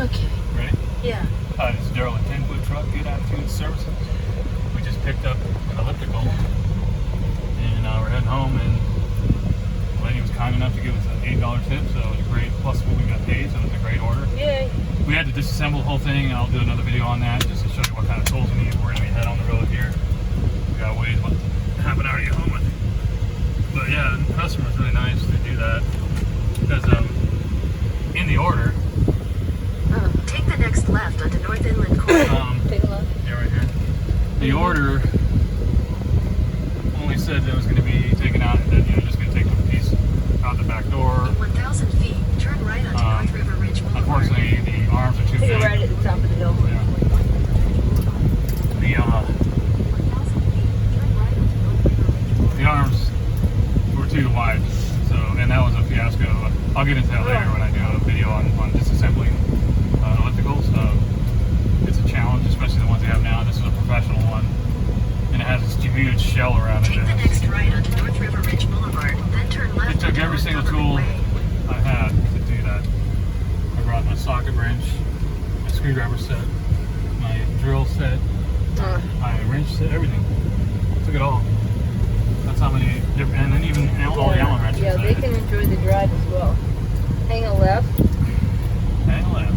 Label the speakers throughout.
Speaker 1: Okay.
Speaker 2: Ready?
Speaker 1: Yeah.
Speaker 2: This is Daryl, a 10-foot truck, Good Attitude Services. We just picked up an elliptical, and we're heading home, and the lady was kind enough to give us an $8 tip, so it was a great, plus we got paid, so it was a great order.
Speaker 1: Yay.
Speaker 2: We had to disassemble the whole thing, and I'll do another video on that, just to show you what kind of tools we need. We're going to be head on the road here. We got ways, what, half an hour to get home, I think. But yeah, the customer was really nice to do that, because in the order,
Speaker 3: take the next left onto North Inland Court.
Speaker 1: Take a look.
Speaker 2: yeah, right here. The order only said that it was going to be taken out, and then you're just going to take the piece out the back door.
Speaker 3: In 1,000 feet, turn right onto North River Ridge Boulevard.
Speaker 2: Unfortunately, the arms are too
Speaker 1: Take
Speaker 2: big.
Speaker 1: it right at the top of the hill.
Speaker 2: Yeah. The arms were too wide, so, and that was a fiasco. I'll get into that later when I do a video on disassembling ellipticals. It's a challenge, especially the ones they have now. This is a professional one, and it has this huge shell around it.
Speaker 3: Take the next right onto North River Ridge Boulevard, then turn left.
Speaker 2: It took every single tool I had to do that. I brought my socket wrench, my screwdriver set, my drill set, my wrench set, everything. Took it all. That's how many different, and then even all the Allen wrenches.
Speaker 1: Yeah, they can enjoy the drive as well. Hang a left.
Speaker 2: Hang left.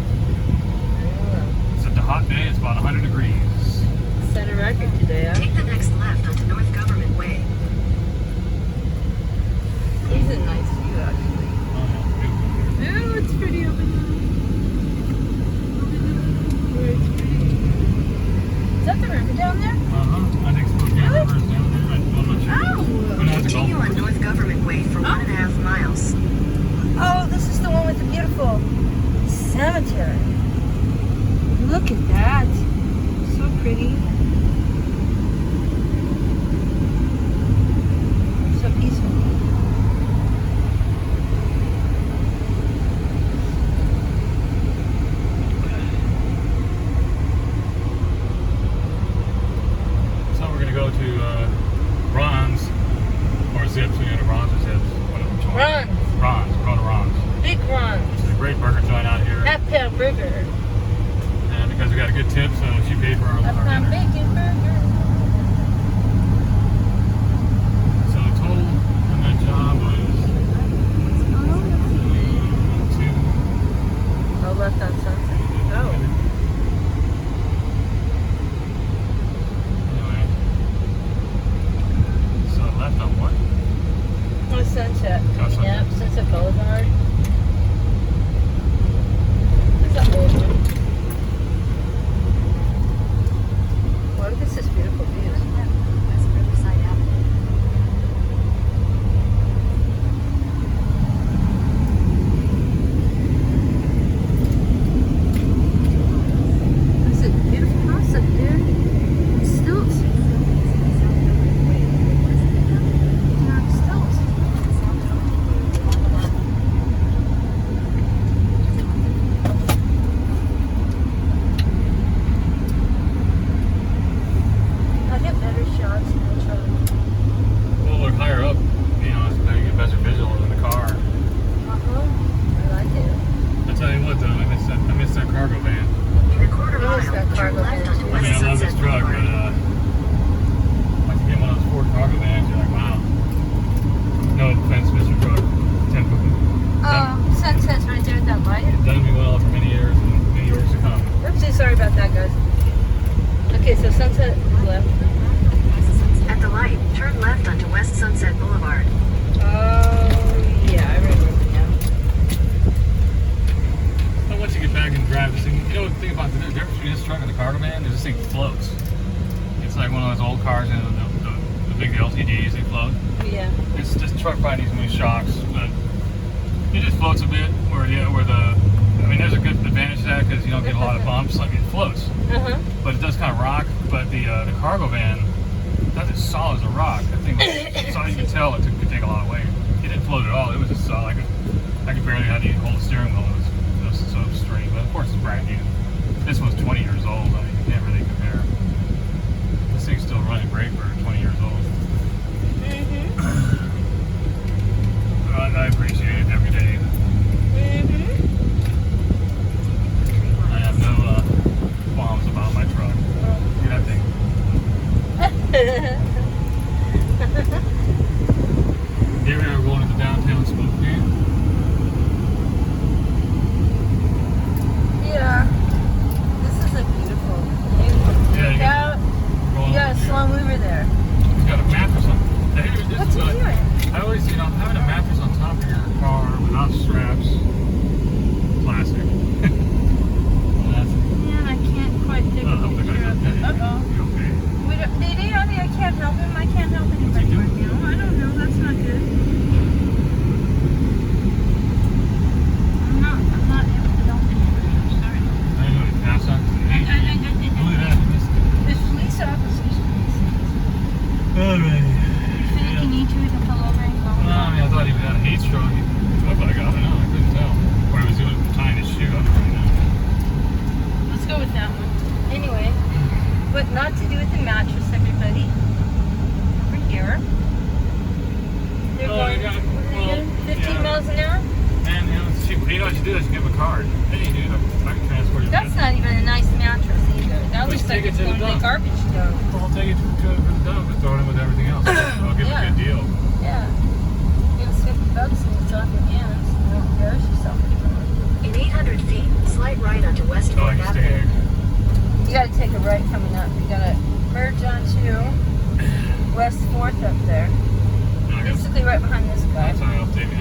Speaker 2: It's a hot day. It's about 100 degrees.
Speaker 1: Set a record today, huh?
Speaker 3: Take the next left onto North Government Way.
Speaker 1: These are nice view, actually. Oh, it's pretty over there. Where it's pretty. Is that the river down there?
Speaker 2: I think Spokane River is down there. I'm not sure.
Speaker 1: Oh!
Speaker 3: Continue on North Government Way for 1.5 miles.
Speaker 1: Oh, this is the one with the beautiful cemetery. Look at that. So pretty. So peaceful.
Speaker 2: So we're going to go to Ron's, or Zips. We're going to Ron's or Zips. Which one?
Speaker 1: Ron's.
Speaker 2: Ron's. We're going to Ron's.
Speaker 1: Big Ron's.
Speaker 2: It's a great burger joint out here.
Speaker 1: Half-pound burger.
Speaker 2: And because we got a good tip, so she paid for our
Speaker 1: Half-pound
Speaker 2: dinner.
Speaker 1: bacon burger.
Speaker 2: So the total on that job was 2.
Speaker 1: Oh, left on Sunset. Oh.
Speaker 2: Anyway. So left on what?
Speaker 1: Oh, Sunset.
Speaker 2: Oh, Sunset.
Speaker 1: Yep, Sunset Boulevard. That's an old one. Wow, this is beautiful view.
Speaker 3: West Riverside Avenue.
Speaker 1: That's a beautiful house up there. Stilts. Stilts. I get better shots in the truck.
Speaker 2: Well, we're higher up. You know, so you get better visual in the car.
Speaker 1: I like it.
Speaker 2: I tell you what, though, I miss that cargo van.
Speaker 3: In a quarter
Speaker 1: What
Speaker 3: mile,
Speaker 1: is that
Speaker 3: turn
Speaker 1: cargo
Speaker 3: left
Speaker 1: van?
Speaker 3: onto
Speaker 2: I
Speaker 3: West
Speaker 2: mean, I love
Speaker 3: Sunset
Speaker 2: this truck, but
Speaker 3: Boulevard.
Speaker 2: once you get one of those Ford cargo vans, you're like, wow. No offense, Mr. Truck.
Speaker 1: Sunset's right there at that light.
Speaker 2: It's done me well for many years and many years to come.
Speaker 1: Oopsie, sorry about that, guys. Okay, so Sunset is left.
Speaker 3: At the light, turn left onto West Sunset Boulevard.
Speaker 1: Oh, yeah, I remember now.
Speaker 2: But once you get back and drive this thing, you know the thing about the difference between this truck and the cargo van is this thing floats. It's like one of those old cars, you know, the big LTDs, they float.
Speaker 1: Yeah.
Speaker 2: This truck probably needs new shocks, but it just floats a bit. I mean, there's a good advantage to that because you don't get a lot of bumps. Like it floats,
Speaker 1: Uh-huh.
Speaker 2: but it does kind of rock. But the cargo van, that's as solid as a rock. That thing, so you can tell it could take a lot of weight. It didn't float at all. It was just solid. I could barely have to hold the steering wheel. It was so straight. But of course, it's brand new. This one's 20 years old. I mean, you can't really compare. This thing's still running great for 20 years old. I appreciate it every day.
Speaker 1: but not to do with the mattress, everybody. Over here. They're
Speaker 2: Oh,
Speaker 1: going
Speaker 2: yeah,
Speaker 1: what are they
Speaker 2: well,
Speaker 1: doing? 15
Speaker 2: yeah.
Speaker 1: miles an hour?
Speaker 2: And you know, it's cheap. You know what you do is you give them a card. Hey, dude, I can transport you.
Speaker 1: That's not even a nice mattress either. That
Speaker 2: Let's
Speaker 1: looks like
Speaker 2: take it
Speaker 1: it's
Speaker 2: to the
Speaker 1: going to the
Speaker 2: dump.
Speaker 1: garbage dump.
Speaker 2: I'll take it to the dump and throw it in with everything else. I'll give
Speaker 1: Yeah.
Speaker 2: a good deal.
Speaker 1: Yeah. Give us $50 and it's off your hands. You don't embarrass yourself anymore.
Speaker 3: In 800 feet, slide right onto West
Speaker 2: Oh, I
Speaker 3: 4th
Speaker 2: can stay
Speaker 3: Avenue.
Speaker 2: here.
Speaker 1: You gotta take a right coming up. You gotta merge onto West 4th up there.
Speaker 2: No, I got-
Speaker 1: Basically right behind this guy.
Speaker 2: Sorry, I'll take me.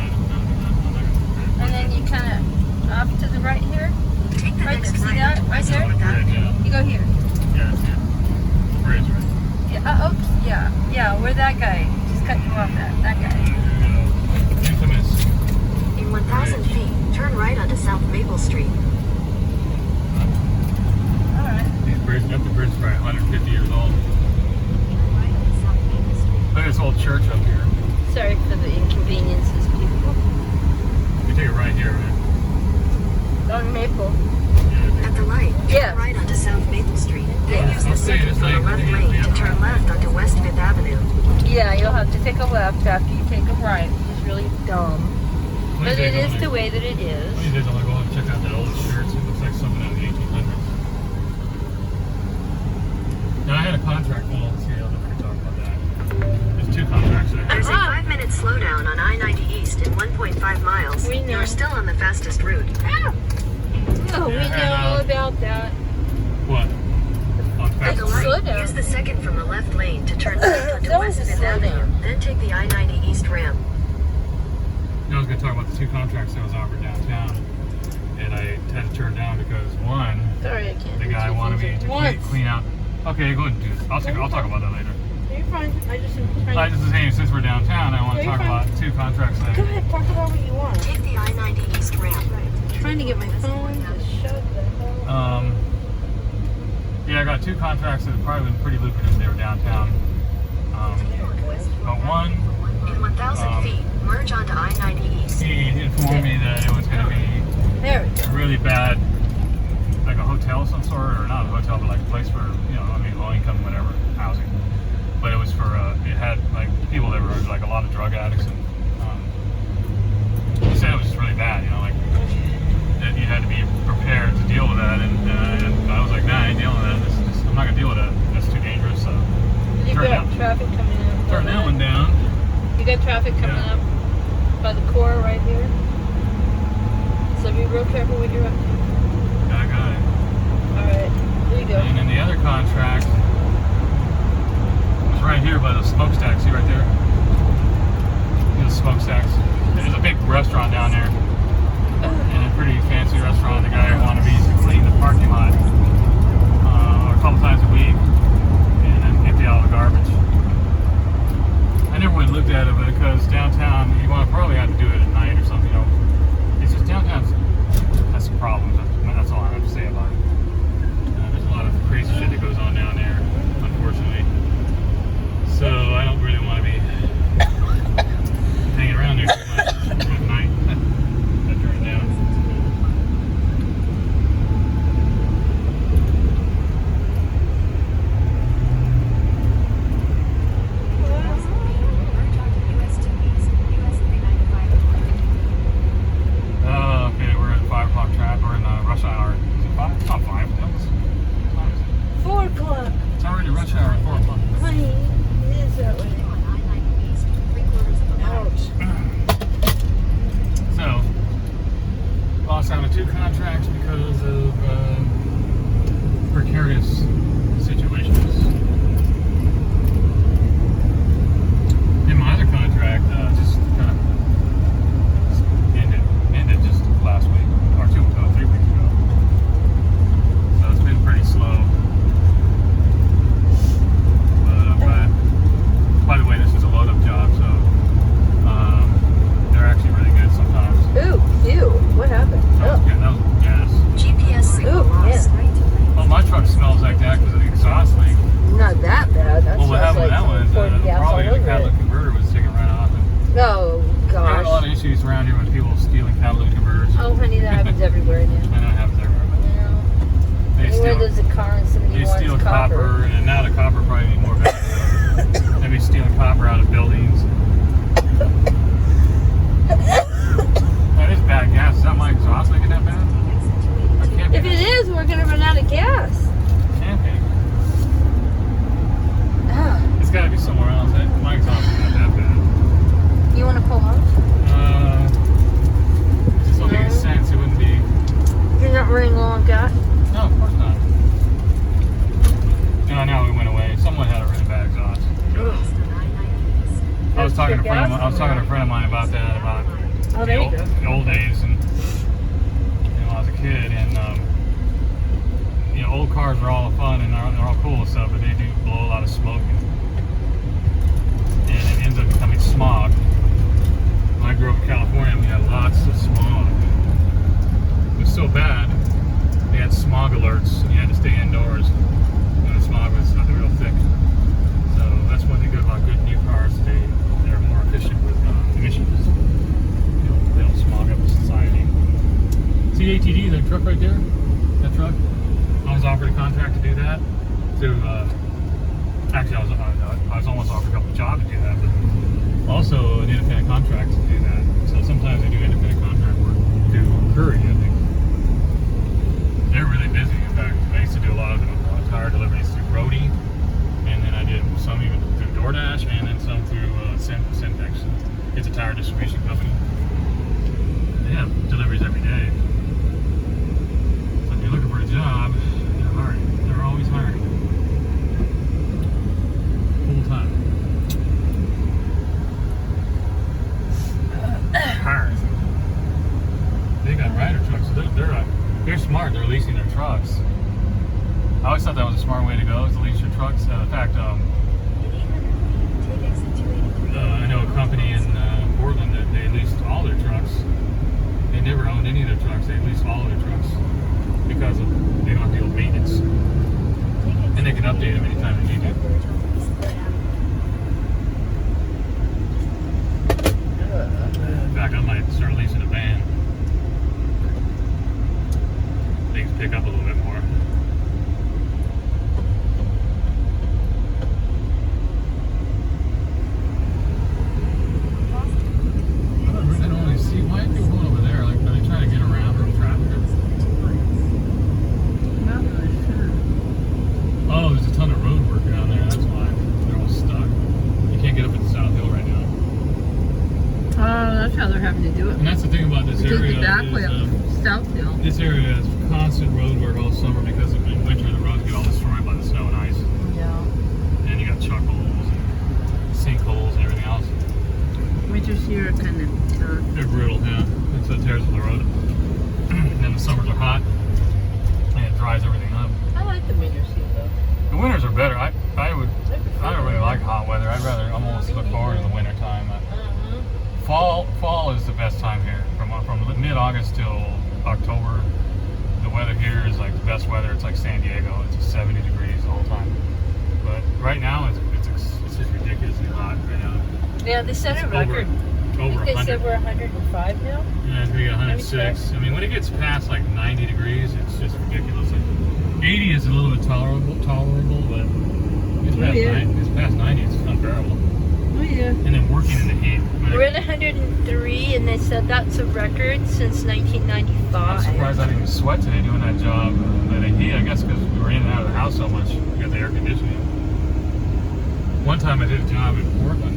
Speaker 1: And then you kinda off to the right here.
Speaker 3: Take the
Speaker 1: Right
Speaker 3: next
Speaker 1: there, see
Speaker 3: right
Speaker 1: that?
Speaker 3: onto
Speaker 1: Right
Speaker 3: West
Speaker 1: there?
Speaker 3: 4th Avenue.
Speaker 2: Yeah,
Speaker 1: You go here.
Speaker 2: yeah, it's here. Bridge, right?
Speaker 1: Yeah, yeah, where that guy just cut you off at. That guy.
Speaker 2: Infamous.
Speaker 3: In 1,000 feet, turn right onto South Maple Street.
Speaker 1: Alright.
Speaker 2: These bridges, that bridge is probably 150 years old.
Speaker 3: Turn right onto South Maple Street.
Speaker 2: Look at this old church up here.
Speaker 1: Sorry for the inconveniences, people.
Speaker 2: You take it right here, right?
Speaker 1: On Maple.
Speaker 3: At the light,
Speaker 1: Yeah.
Speaker 3: turn right onto South Maple Street. Then
Speaker 1: Yeah.
Speaker 3: use the
Speaker 2: Okay,
Speaker 3: second
Speaker 2: it's
Speaker 3: from the
Speaker 2: like-
Speaker 3: left
Speaker 2: yeah,
Speaker 3: lane
Speaker 2: yeah.
Speaker 3: to turn left onto West 5th Avenue.
Speaker 1: Yeah, you'll have to take a left after you take a right, which is really dumb. But it is the way that it
Speaker 2: What do
Speaker 1: is.
Speaker 2: you do? I go and check out that old church. It looks like something out of the 1800s. Now I had a contract. Well, let's see. I'll never talk about that. There's two contracts there.
Speaker 3: There's a
Speaker 1: Ah.
Speaker 3: 5-minute slowdown on I-90 East in 1.5 miles.
Speaker 1: We know.
Speaker 3: You're still on the fastest route.
Speaker 1: Oh, we know all about that.
Speaker 2: What? On
Speaker 3: At
Speaker 2: fast
Speaker 3: the
Speaker 1: It's
Speaker 2: road?
Speaker 3: light,
Speaker 1: slowdown.
Speaker 3: use the second from the left lane to turn left onto
Speaker 1: That was
Speaker 3: West
Speaker 1: a
Speaker 3: 5th
Speaker 1: slowdown.
Speaker 3: Avenue. Then take the I-90 East ramp.
Speaker 2: I was going to talk about the two contracts that was offered downtown, and I had to turn down because one,
Speaker 1: Sorry, I can't.
Speaker 2: the
Speaker 1: do
Speaker 2: guy
Speaker 1: two
Speaker 2: wanted me
Speaker 1: things
Speaker 2: to
Speaker 1: at once.
Speaker 2: clean out. Okay, go ahead and do this. I'll talk about that later.
Speaker 1: You're fine. I just am
Speaker 2: I
Speaker 1: trying to...
Speaker 2: just saying, since we're downtown, I want
Speaker 1: Yeah,
Speaker 2: to
Speaker 1: you're
Speaker 2: talk
Speaker 1: fine.
Speaker 2: about two contracts that.
Speaker 1: Go ahead, talk about what you want.
Speaker 3: Take the I-90 East ramp.
Speaker 1: I'm trying to get my phone to shut the hell up.
Speaker 2: Yeah, I got two contracts that have probably been pretty lucrative if they were downtown. But one,
Speaker 3: In 1,000 feet, merge onto I-90 East.
Speaker 2: he informed me that it was going to be
Speaker 1: There we go.
Speaker 2: really bad, like a hotel of some sort, or not a hotel, but like a place for, low income, whatever, housing. But it was for, it had like people that were like a lot of drug addicts, and he said it was just really bad, like that you had to be prepared to deal with that, and I was like, nah, I ain't dealing with that. I'm not gonna deal with that. That's too dangerous. So
Speaker 1: You
Speaker 2: turn
Speaker 1: got
Speaker 2: that,
Speaker 1: traffic coming up.
Speaker 2: turn that one down.
Speaker 1: You got traffic coming
Speaker 2: Yeah.
Speaker 1: up by the core right here. So be real careful what you're up to.
Speaker 2: Yeah, I got it.
Speaker 1: Alright, there you go.
Speaker 2: And then the other contract was right here by the smokestack. See right there? See the smokestacks? There's a big restaurant down there. And a pretty fancy restaurant. The guy wanted me to clean the parking lot a couple times a week and then empty out the garbage. I never went and looked at it because downtown, you want to probably have to do it at night or something. It's just downtown has some problems. That's all I have to say about it. There's a lot of crazy shit that goes on down there, unfortunately. So I don't really want to be hanging around there too much at night. I turn it down. Okay, we're at 5 o'clock traffic. We're in the rush hour. Is it 5? It's not 5. What time is it?
Speaker 1: 4 o'clock.
Speaker 2: It's already
Speaker 1: there's a car and somebody
Speaker 2: They
Speaker 1: wants
Speaker 2: steal
Speaker 1: copper.
Speaker 2: copper, and now the copper probably need more value. Maybe stealing copper out of buildings. That is bad gas. Is that my exhaust making that bad? I can't be.
Speaker 1: If it is, we're gonna run out of gas.
Speaker 2: Can't be.
Speaker 1: Ah,
Speaker 2: It's got to be somewhere else. My exhaust is not that bad.
Speaker 1: you want to pull off?
Speaker 2: It just don't make any sense. It wouldn't be.
Speaker 1: You're not running low on gas.
Speaker 2: No, of course not. No, now it went away. Someone had a really bad exhaust. I was talking to a friend of mine about that, about
Speaker 1: Oh, there you go.
Speaker 2: the old days, and when I was a kid, and old cars are all fun and they're all cool and stuff, but they do blow a lot of smoke, and it ends up becoming smog. When I grew up in California, we had lots of smog. It was so bad, they had smog alerts, and you had to stay indoors when the smog was real thick. So that's one thing good about good new cars. They're more efficient with emissions. They don't smog up society. See ATD, that truck right there? That truck? I was offered a contract to do that. Actually, I was almost offered a couple of jobs to do that, but also an independent contract to do that. So sometimes I do independent contract work to Curry, I think. They're really busy. In fact, I used to do a lot of tire deliveries through Roadie, and then I did some even through DoorDash, and then some through Syntex. It's a tire distribution company. They have deliveries every day. So if you're looking for a job, they're hiring. They're always hiring. Full time. Hiring. They got rider trucks. So they're smart. They're leasing their trucks. I always thought that was a smart way to go, is to lease your trucks. In fact, I know a company in Portland that they leased all their trucks. They never owned any of their trucks. They leased all of their trucks because they don't have to deal with maintenance. And they can update them anytime they need to. In fact, I might start leasing a van. Things pick up a little bit more. I don't really see why are people going over there. Like, are they trying to get around from traffic?
Speaker 1: Not really sure.
Speaker 2: Oh, there's a ton of road work down there. That's why they're all stuck. You can't get up at the South Hill right now.
Speaker 1: Oh, that's how they're having to do it.
Speaker 2: And that's the thing about this area.
Speaker 1: Take the back way
Speaker 2: Is,
Speaker 1: up South Hill.
Speaker 2: this area has constant road work all summer because in winter the roads get all destroyed by the snow and ice.
Speaker 1: Yeah.
Speaker 2: And you got chuck holes and sinkholes and everything else.
Speaker 1: Winters here are kind of
Speaker 2: They're brutal, yeah. That's what tears up the road. And then the summers are hot and it dries everything up.
Speaker 1: I like the winters here though.
Speaker 2: The winters are better. I don't really like hot weather. I'd rather almost look forward to the winter time. Fall is the best time here. From mid-August till October, the weather here is like the best weather. It's like San Diego. It's 70 degrees the whole time. But right now it's just ridiculously hot right now.
Speaker 1: Yeah, they set a
Speaker 2: It's
Speaker 1: record.
Speaker 2: Over
Speaker 1: I think they
Speaker 2: 100.
Speaker 1: said we're 105 now.
Speaker 2: Yeah, I think we got 106. I mean, when it gets past like 90 degrees, it's just ridiculous. Like 80 is a little bit tolerable, but it's past 90, it's unbearable.
Speaker 1: Oh yeah.
Speaker 2: And then working in the heat.
Speaker 1: We're at 103, and they said that's a record since 1995.
Speaker 2: I'm surprised I didn't even sweat today doing that job. But the heat, I guess, because we were in and out of the house so much, we got the air conditioning. One time I did a job in Portland.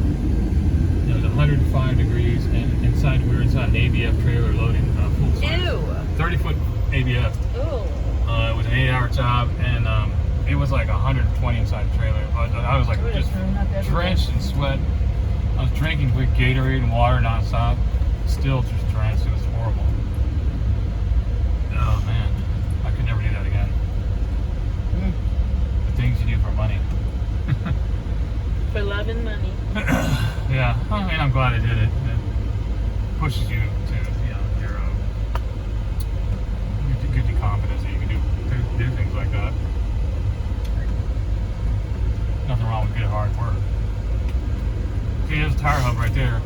Speaker 2: It was 105 degrees, and we were inside an ABF trailer loading full size.
Speaker 1: Ew.
Speaker 2: 30-foot ABF.
Speaker 1: Ooh.
Speaker 2: It was an 8-hour job, and it was like 120 inside the trailer. I was like just drenched in sweat. I was drinking with Gatorade and water nonstop. Still just drenched. It was horrible. Oh man, I could never do that again. The things you do for money.
Speaker 1: For love and money.
Speaker 2: Yeah, I mean, I'm glad I did it. It pushes you to, gives you confidence that you can do things like that. Nothing wrong with good hard work. See, there's a tire hub right there.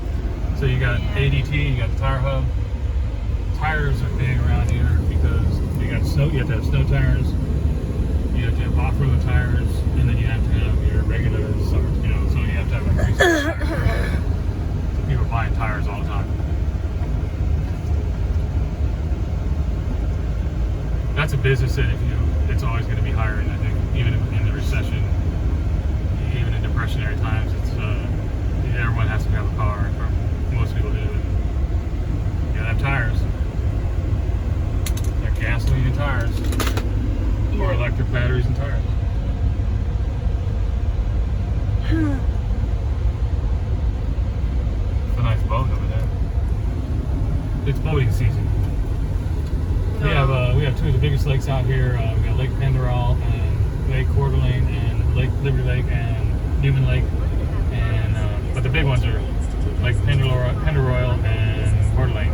Speaker 2: So you got ADT, you got the tire hub. Tires are big around here because you have to have snow tires. off-road tires, and then you have to have your regular summer, you know, so you have to have like race tires. People are buying tires all the time. That's a business that it's always going to be hiring. I think even in the recession, even in depressionary times, everyone has to have a car. Or most people do. And you gotta have tires. They're gasoline and tires, or electric batteries and tires. It's a nice boat over there. It's boating season. We have two of the biggest lakes out here. We got Lake Penderall and Lake Coeur d'Alene and Lake Liberty Lake and Newman Lake, and but the big ones are Lake Penderoyal and Coeur d'Alene.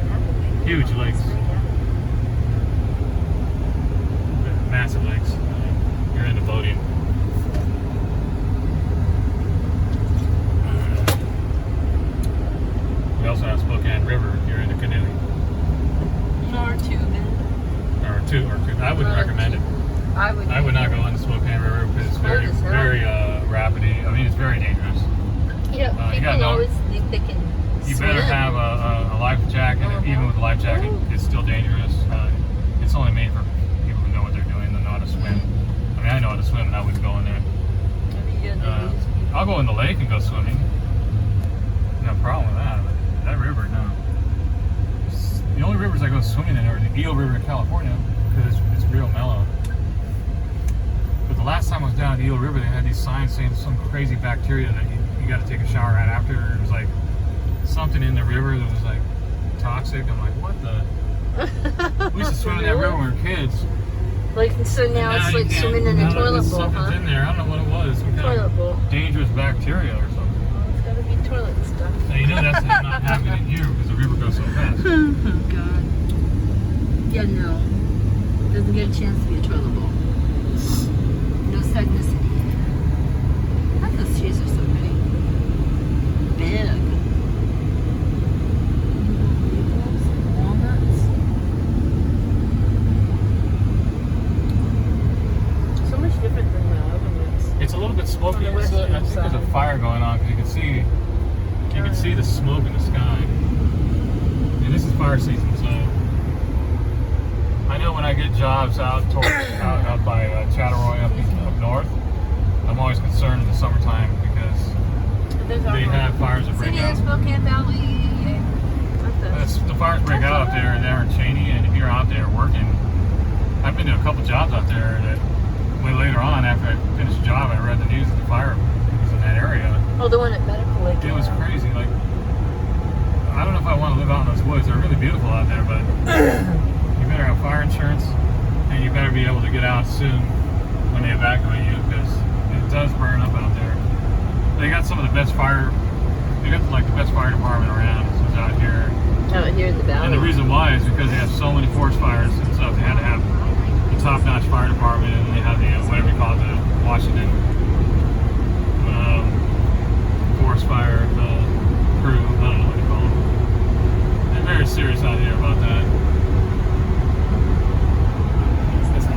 Speaker 2: Huge lakes, massive lakes. You're into boating. We also have Spokane River if you're into canoeing.
Speaker 1: Or tubing.
Speaker 2: Or two. I wouldn't recommend it.
Speaker 1: I
Speaker 2: would not go on the Spokane River because it's very rapidy. I mean, it's very dangerous.
Speaker 1: Yeah,
Speaker 2: you
Speaker 1: people
Speaker 2: gotta know-
Speaker 1: always think they can
Speaker 2: You
Speaker 1: swim.
Speaker 2: better have a life jacket. And even with a life jacket, it's still dangerous. It's only made for people who know what they're doing and know how to swim. I mean, I know how to swim, and I wouldn't go in there. I'll go in the lake and go swimming. No problem with that. But that river, no. The only rivers I go swimming in are the Eel River in California because it's real mellow. But the last time I was down at the Eel River, they had these signs saying some crazy bacteria that you got to take a shower right after. It was like something in the river that was like toxic. I'm like, what the? We used to swim in that river when we were kids.
Speaker 1: Like, so now it's
Speaker 2: you
Speaker 1: like
Speaker 2: can't-
Speaker 1: swimming in a
Speaker 2: now
Speaker 1: toilet bowl,
Speaker 2: something's
Speaker 1: huh?
Speaker 2: in there. I don't know what it was. Some kind
Speaker 1: Toilet bowl.
Speaker 2: of dangerous bacteria or something.
Speaker 1: Well, it's gotta be toilet stuff.
Speaker 2: Now, you know that's not happening here because the river goes so fast.
Speaker 1: Oh, God. Yeah, no. Doesn't get a chance to be a toilet bowl. No seismicity. Those trees are so pretty. Big. Walnuts. So much different than the other ones.
Speaker 2: It's a little bit smoky.
Speaker 1: On the
Speaker 2: I think there's a
Speaker 1: western
Speaker 2: fire going on because you can see the smoke in the sky. And this is fire season, so I know when I get jobs out by Chattaroy up north, I'm always concerned in the summertime because they have fires that break out.
Speaker 1: Spokane Valley.
Speaker 2: The fires break out up there in Cheney, and if you're out there working, I've been to a couple jobs out there that way later on after I finished the job, I read the news that the fire was in that area.
Speaker 1: Oh, the one at Medical Lake.
Speaker 2: It was crazy. Like, I don't know if I want to live out in those woods. They're really beautiful out there, but you better have fire insurance, and you better be able to get out soon when they evacuate you because it does burn up out there. They got some of the best fire. They got like the best fire department around. It's out here.
Speaker 1: Oh, here in the valley.
Speaker 2: And the reason why is because they have so many forest fires and stuff. They had to have the top-notch fire department, and they have the whatever you call it, the Washington forest fire crew. I don't know what you call them. They're very serious out here about that.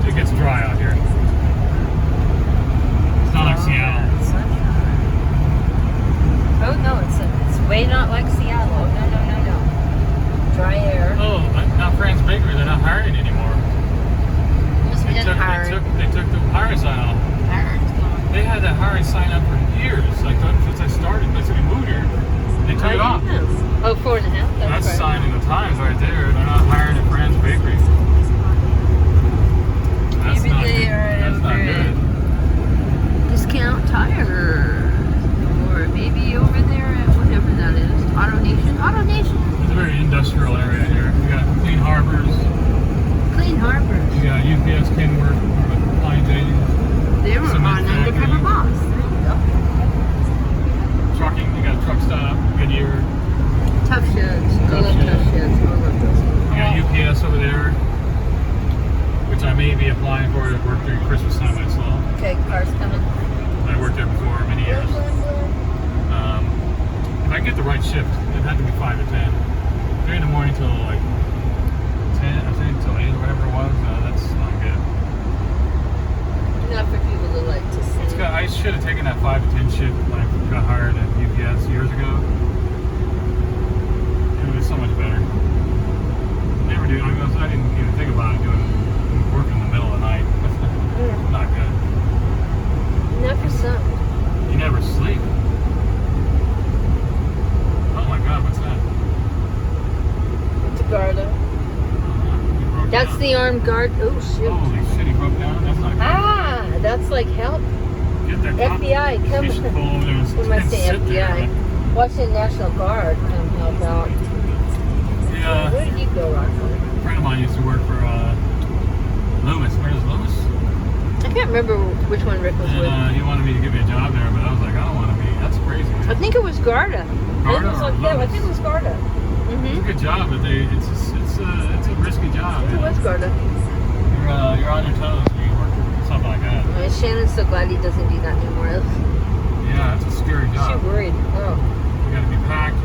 Speaker 2: It gets dry out here. It's not like Seattle.
Speaker 1: Oh no, it's way not like Seattle. Oh, no. Dry air.
Speaker 2: Oh, not Fran's Bakery. They're not hiring anymore.
Speaker 1: Just
Speaker 2: They
Speaker 1: been hired.
Speaker 2: took the hiring sign off. They had that hiring sign up for years, like since I started. Since we moved here, they took it off.
Speaker 1: Oh, 4.5.
Speaker 2: That's a
Speaker 1: right.
Speaker 2: sign in the Times right there. They're not hiring at Fran's Bakery. That's
Speaker 1: Maybe
Speaker 2: not
Speaker 1: they
Speaker 2: good.
Speaker 1: are
Speaker 2: That's not
Speaker 1: over
Speaker 2: good.
Speaker 1: Discount Tire. Or maybe over there at whatever that is. Auto Nation.
Speaker 2: It's a very industrial area here. You got Clean Harbors.
Speaker 1: Clean Harbors.
Speaker 2: You got UPS, Kenworth, Flying J.
Speaker 1: They were
Speaker 2: Cement
Speaker 1: on Undercover
Speaker 2: factory.
Speaker 1: Boss. There you go.
Speaker 2: Trucking. You got a truck stop, Goodyear.
Speaker 1: Tough sheds. I
Speaker 2: Tough
Speaker 1: love tough
Speaker 2: Sheds.
Speaker 1: sheds. I love those.
Speaker 2: You got UPS over there, which I may be applying for to work during Christmas time myself.
Speaker 1: Okay, car's coming.
Speaker 2: I worked there before many years. If I get the right shift, it'd have to be 5 to 10. 3 in the morning till like 10, I think, till 8 or whatever it was. That's not good.
Speaker 1: Not for people
Speaker 2: should have taken that 5 to 10 shift when I got hired at UPS years ago. It was so much better. Never do. I didn't even think about doing work in the middle of the night.
Speaker 1: Yeah.
Speaker 2: Not good.
Speaker 1: Not for some.
Speaker 2: You never sleep. Oh my God, what's that?
Speaker 1: It's a Garda.
Speaker 2: He broke
Speaker 1: That's
Speaker 2: down.
Speaker 1: the armed guard. Oh shoot.
Speaker 2: Holy shit, he broke down. That's not good.
Speaker 1: Ah, that's like help.
Speaker 2: Get that cop.
Speaker 1: FBI, come.
Speaker 2: He should pull over there and,
Speaker 1: What am I
Speaker 2: and
Speaker 1: saying?
Speaker 2: sit there.
Speaker 1: FBI. Washington National Guard come help out.
Speaker 2: Yeah.
Speaker 1: Where did you go, Rockland?
Speaker 2: A friend of mine used to work for Loomis. Where is Loomis?
Speaker 1: I can't remember which one Rick was with.
Speaker 2: And he wanted me to give me a job there, but I was like, I don't want to be. That's crazy.
Speaker 1: I think it was Garda.
Speaker 2: Garda
Speaker 1: It was
Speaker 2: or
Speaker 1: like, yeah, I
Speaker 2: Loomis?
Speaker 1: think it was Garda.
Speaker 2: It's a
Speaker 1: Mm-hmm.
Speaker 2: good job, but it's a risky job.
Speaker 1: It
Speaker 2: you know.
Speaker 1: was Garda.
Speaker 2: You're on your toes when you work for something like that.
Speaker 1: Shannon's so glad he doesn't do that anymore.
Speaker 2: Yeah, it's a scary
Speaker 1: She
Speaker 2: job.
Speaker 1: worried. Oh.
Speaker 2: You got to be packed.